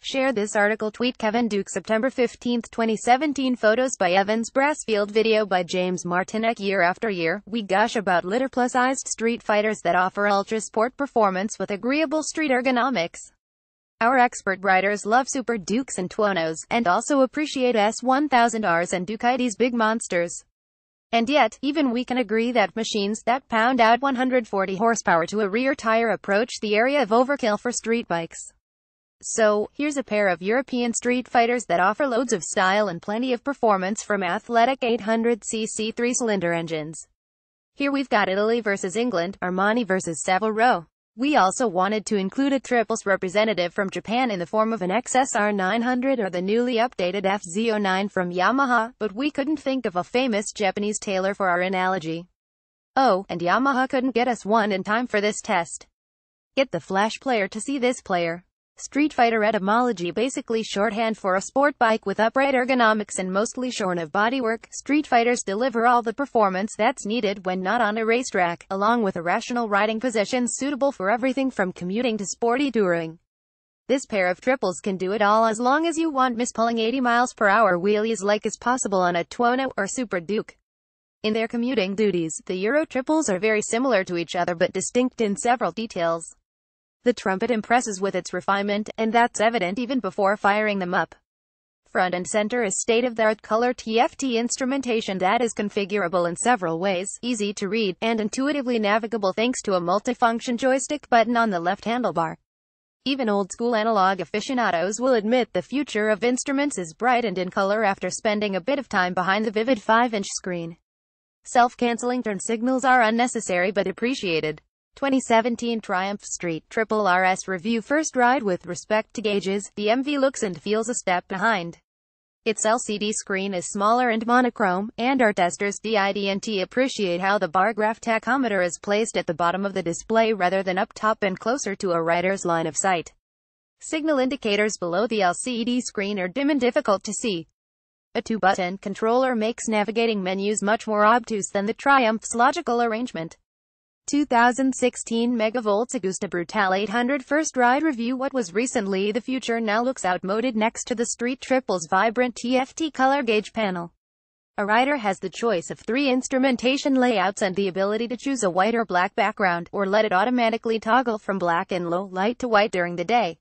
Share this article. Tweet Kevin Duke September 15, 2017. Photos by Evans Brassfield. Video by James Martinek. Year after year, we gush about litter plus-sized street fighters that offer ultra-sport performance with agreeable street ergonomics. Our expert riders love Super Dukes and Tuonos, and also appreciate S1000Rs and Ducati's big monsters. And yet, even we can agree that machines that pound out 140 horsepower to a rear tire approach the area of overkill for street bikes. So, here's a pair of European street fighters that offer loads of style and plenty of performance from athletic 800cc 3-cylinder engines. Here we've got Italy versus England, Armani versus Savile Row. We also wanted to include a triples representative from Japan in the form of an XSR 900 or the newly updated FZ09 from Yamaha, but we couldn't think of a famous Japanese tailor for our analogy. Oh, and Yamaha couldn't get us one in time for this test. Get the Flash player to see this player. Street fighter etymology, basically shorthand for a sport bike with upright ergonomics and mostly shorn of bodywork. Street fighters deliver all the performance that's needed when not on a racetrack, along with irrational riding positions suitable for everything from commuting to sporty touring. This pair of triples can do it all as long as you want pulling 80 miles per hour wheelies like is possible on a Tuono or Super Duke. In their commuting duties, the Euro triples are very similar to each other but distinct in several details. The trumpet impresses with its refinement, and that's evident even before firing them up. Front and center is state-of-the-art color TFT instrumentation that is configurable in several ways, easy to read, and intuitively navigable thanks to a multifunction joystick button on the left handlebar. Even old-school analog aficionados will admit the future of instruments is bright and in color after spending a bit of time behind the vivid 5-inch screen. Self-canceling turn signals are unnecessary but appreciated. 2017 Triumph Street Triple RS Review. First ride. With respect to gauges, the MV looks and feels a step behind. Its LCD screen is smaller and monochrome, and our testers didn't appreciate how the bar graph tachometer is placed at the bottom of the display rather than up top and closer to a rider's line of sight. Signal indicators below the LCD screen are dim and difficult to see. A 2-button controller makes navigating menus much more obtuse than the Triumph's logical arrangement. 2016 Megavolts Agusta Brutale 800 First ride review. What was recently the future now looks outmoded next to the Street Triple's vibrant TFT color gauge panel. A rider has the choice of 3 instrumentation layouts and the ability to choose a white or black background, or let it automatically toggle from black and low light to white during the day.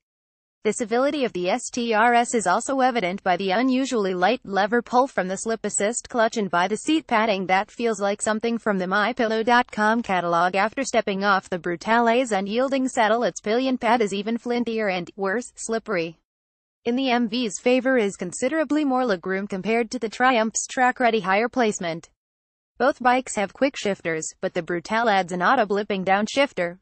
The civility of the STRS is also evident by the unusually light lever pull from the slip assist clutch and by the seat padding that feels like something from the MyPillow.com catalog. After stepping off the Brutale's unyielding saddle, its pillion pad is even flintier and, worse, slippery. In the MV's favor is considerably more legroom compared to the Triumph's track-ready higher placement. Both bikes have quick shifters, but the Brutale adds an auto-blipping downshifter.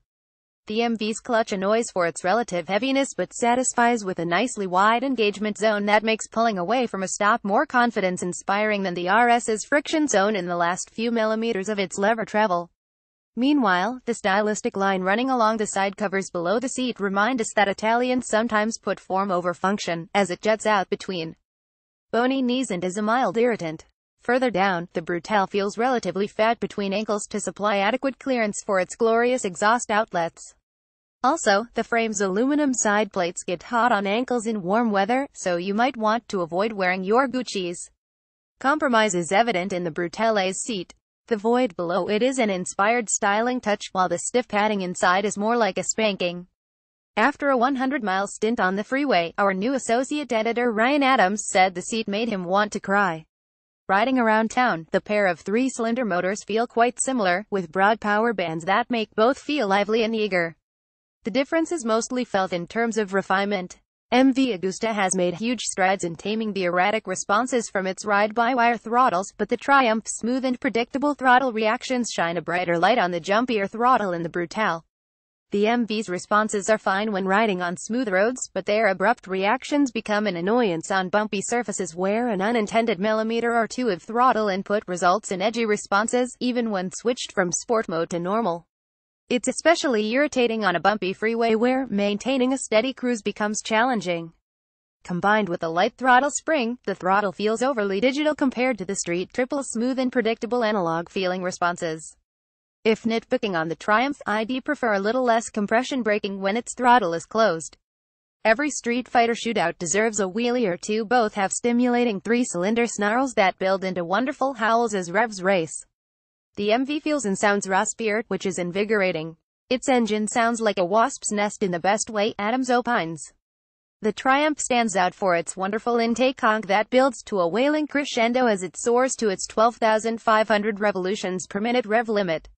The MV's clutch annoys for its relative heaviness but satisfies with a nicely wide engagement zone that makes pulling away from a stop more confidence-inspiring than the RS's friction zone in the last few millimeters of its lever travel. Meanwhile, the stylistic line running along the side covers below the seat remind us that Italians sometimes put form over function, as it juts out between bony knees and is a mild irritant. Further down, the Brutale feels relatively fat between ankles to supply adequate clearance for its glorious exhaust outlets. Also, the frame's aluminum side plates get hot on ankles in warm weather, so you might want to avoid wearing your Guccis. Compromise is evident in the Brutale's seat. The void below it is an inspired styling touch, while the stiff padding inside is more like a spanking. After a 100-mile stint on the freeway, our new associate editor Ryan Adams said the seat made him want to cry. Riding around town, the pair of 3-cylinder motors feel quite similar, with broad power bands that make both feel lively and eager. The difference is mostly felt in terms of refinement. MV Agusta has made huge strides in taming the erratic responses from its ride-by-wire throttles, but the Triumph's smooth and predictable throttle reactions shine a brighter light on the jumpier throttle in the Brutale. The MV's responses are fine when riding on smooth roads, but their abrupt reactions become an annoyance on bumpy surfaces where an unintended millimeter or two of throttle input results in edgy responses, even when switched from sport mode to normal. It's especially irritating on a bumpy freeway where maintaining a steady cruise becomes challenging. Combined with a light throttle spring, the throttle feels overly digital compared to the Street Triple's smooth and predictable analog feeling responses. If nitpicking on the Triumph, I'd prefer a little less compression braking when its throttle is closed. Every Street Fighter shootout deserves a wheelie or two. Both have stimulating three-cylinder snarls that build into wonderful howls as revs race. The MV feels and sounds raspier, which is invigorating. Its engine sounds like a wasp's nest in the best way, Adams opines. The Triumph stands out for its wonderful intake honk that builds to a wailing crescendo as it soars to its 12,500 revolutions per minute rev limit.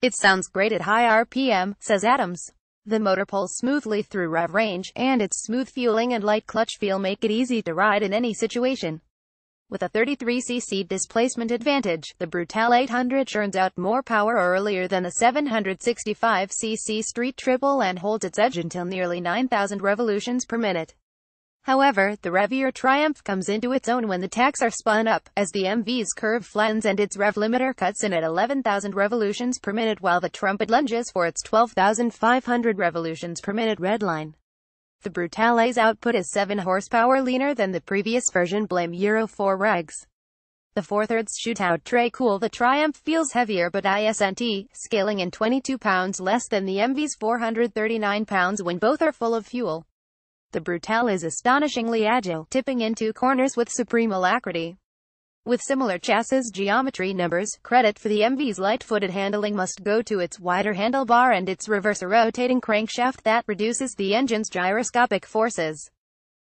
It sounds great at high RPM, says Adams. The motor pulls smoothly through rev range, and its smooth fueling and light clutch feel make it easy to ride in any situation. With a 33cc displacement advantage, the Brutale 800 churns out more power earlier than the 765cc Street Triple and holds its edge until nearly 9,000 revolutions per minute. However, the revier Triumph comes into its own when the tacks are spun up, as the MV's curve flattens and its rev limiter cuts in at 11,000 revolutions per minute while the Trumpet lunges for its 12,500 revolutions per minute redline. The Brutale's output is 7 horsepower leaner than the previous version. Blame Euro 4 regs. The 4/3 shootout tray cool. The Triumph feels heavier but isn't, scaling in 22 pounds less than the MV's 439 pounds when both are full of fuel. The Brutale is astonishingly agile, tipping into corners with supreme alacrity. With similar chassis geometry numbers, credit for the MV's light-footed handling must go to its wider handlebar and its reverse-rotating crankshaft that reduces the engine's gyroscopic forces.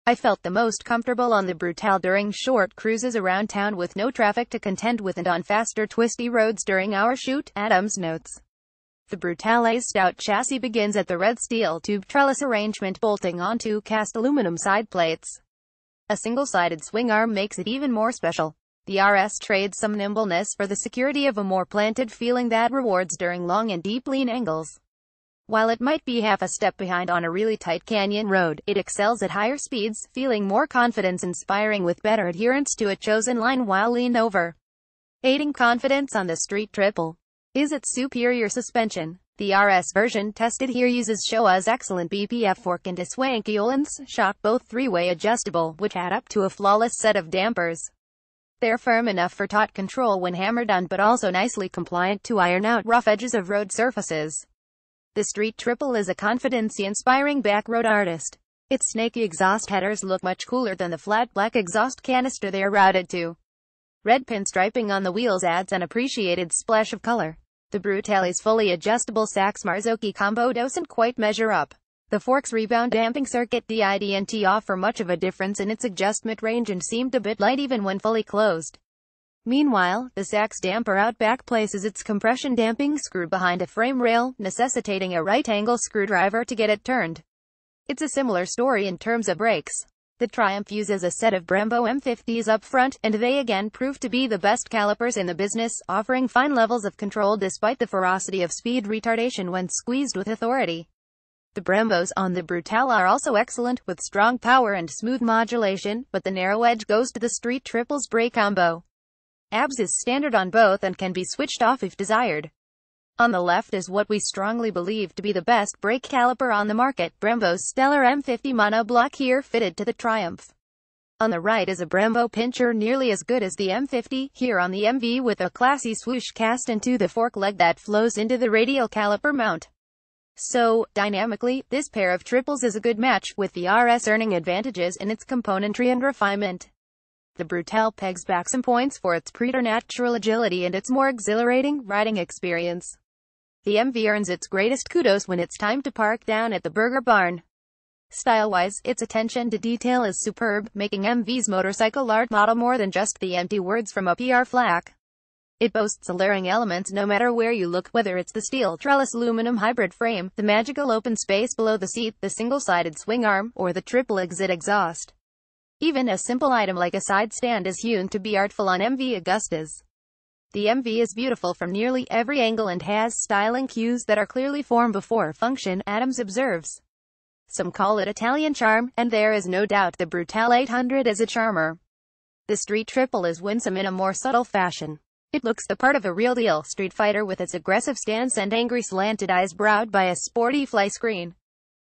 I felt the most comfortable on the Brutale during short cruises around town with no traffic to contend with and on faster twisty roads during our shoot, Adams notes. The Brutale's stout chassis begins at the red steel tube trellis arrangement bolting onto cast aluminum side plates. A single-sided swing arm makes it even more special. The RS trades some nimbleness for the security of a more planted feeling that rewards during long and deep lean angles. While it might be half a step behind on a really tight canyon road, it excels at higher speeds, feeling more confidence-inspiring with better adherence to a chosen line while lean over. Aiding confidence on the Street Triple is its superior suspension. The RS version tested here uses Showa's excellent BPF fork and a swanky Öhlins shock, both three-way adjustable, which add up to a flawless set of dampers. They're firm enough for taut control when hammered on but also nicely compliant to iron out rough edges of road surfaces. The Street Triple is a confidence-inspiring backroad artist. Its snaky exhaust headers look much cooler than the flat black exhaust canister they are routed to. Red pinstriping on the wheels adds an appreciated splash of color. The Brutale's fully adjustable Sachs Marzocchi combo doesn't quite measure up. The fork's rebound damping circuit didn't offer much of a difference in its adjustment range and seemed a bit light even when fully closed. Meanwhile, the Sachs damper out back places its compression damping screw behind a frame rail, necessitating a right-angle screwdriver to get it turned. It's a similar story in terms of brakes. The Triumph uses a set of Brembo M50s up front, and they again prove to be the best calipers in the business, offering fine levels of control despite the ferocity of speed retardation when squeezed with authority. The Brembos on the Brutale are also excellent, with strong power and smooth modulation, but the narrow edge goes to the Street Triple's brake combo. ABS is standard on both and can be switched off if desired. On the left is what we strongly believe to be the best brake caliper on the market, Brembo's stellar M50 monoblock here fitted to the Triumph. On the right is a Brembo pincher nearly as good as the M50, here on the MV with a classy swoosh cast into the fork leg that flows into the radial caliper mount. So, dynamically, this pair of triples is a good match, with the RS earning advantages in its componentry and refinement. The Brutale pegs back some points for its preternatural agility and its more exhilarating riding experience. The MV earns its greatest kudos when it's time to park down at the Burger Barn. Style-wise, its attention to detail is superb, making MV's motorcycle art model more than just the empty words from a PR flack. It boasts alluring elements no matter where you look, whether it's the steel trellis aluminum hybrid frame, the magical open space below the seat, the single-sided swing arm, or the triple exit exhaust. Even a simple item like a side stand is hewn to be artful on MV Agustas. The MV is beautiful from nearly every angle and has styling cues that are clearly form before function, Adams observes. Some call it Italian charm, and there is no doubt the Brutale 800 is a charmer. The Street Triple is winsome in a more subtle fashion. It looks the part of a real deal Street Fighter with its aggressive stance and angry slanted eyes browed by a sporty fly screen.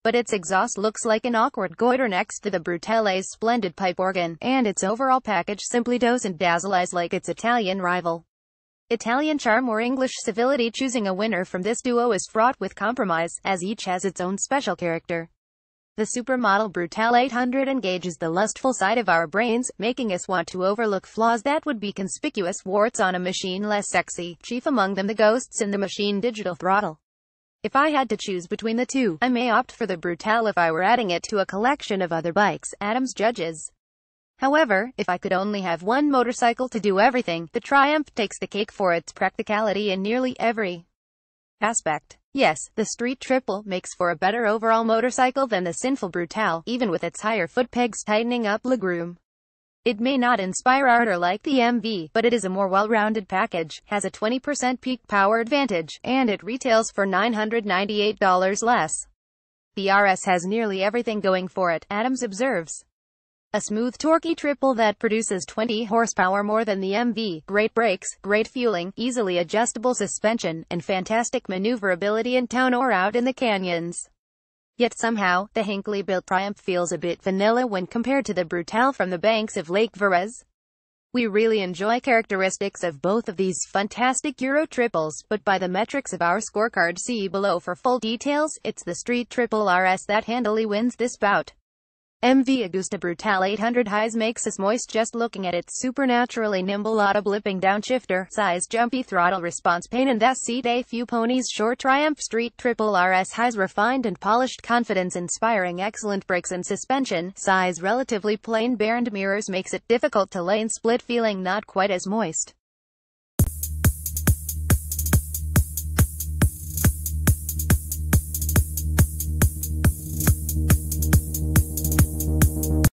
But its exhaust looks like an awkward goiter next to the Brutale's splendid pipe organ, and its overall package simply doesn't dazzle eyes like its Italian rival. Italian charm or English civility, choosing a winner from this duo is fraught with compromise, as each has its own special character. The supermodel Brutale 800 engages the lustful side of our brains, making us want to overlook flaws that would be conspicuous warts on a machine less sexy, chief among them the ghosts in the machine digital throttle. If I had to choose between the two, I may opt for the Brutale if I were adding it to a collection of other bikes, Adams judges. However, if I could only have one motorcycle to do everything, the Triumph takes the cake for its practicality in nearly every aspect. Yes, the Street Triple makes for a better overall motorcycle than the sinful Brutale, even with its higher foot pegs tightening up legroom. It may not inspire ardor like the MV, but it is a more well-rounded package, has a 20% peak power advantage, and it retails for $998 less. The RS has nearly everything going for it, Adams observes. A smooth, torquey triple that produces 20 horsepower more than the MV, great brakes, great fueling, easily adjustable suspension, and fantastic maneuverability in town or out in the canyons. Yet somehow, the Hinckley-built Triumph feels a bit vanilla when compared to the Brutale from the banks of Lake Verez. We really enjoy characteristics of both of these fantastic Euro triples, but by the metrics of our scorecard see below for full details, it's the Street Triple RS that handily wins this bout. MV Agusta Brutale 800 highs makes us moist just looking at its supernaturally nimble auto-blipping downshifter, size jumpy throttle response pain in the seat. A few ponies short. Triumph Street Triple RS highs refined and polished confidence inspiring excellent brakes and suspension, size relatively plain bare and mirrors makes it difficult to lane split feeling not quite as moist.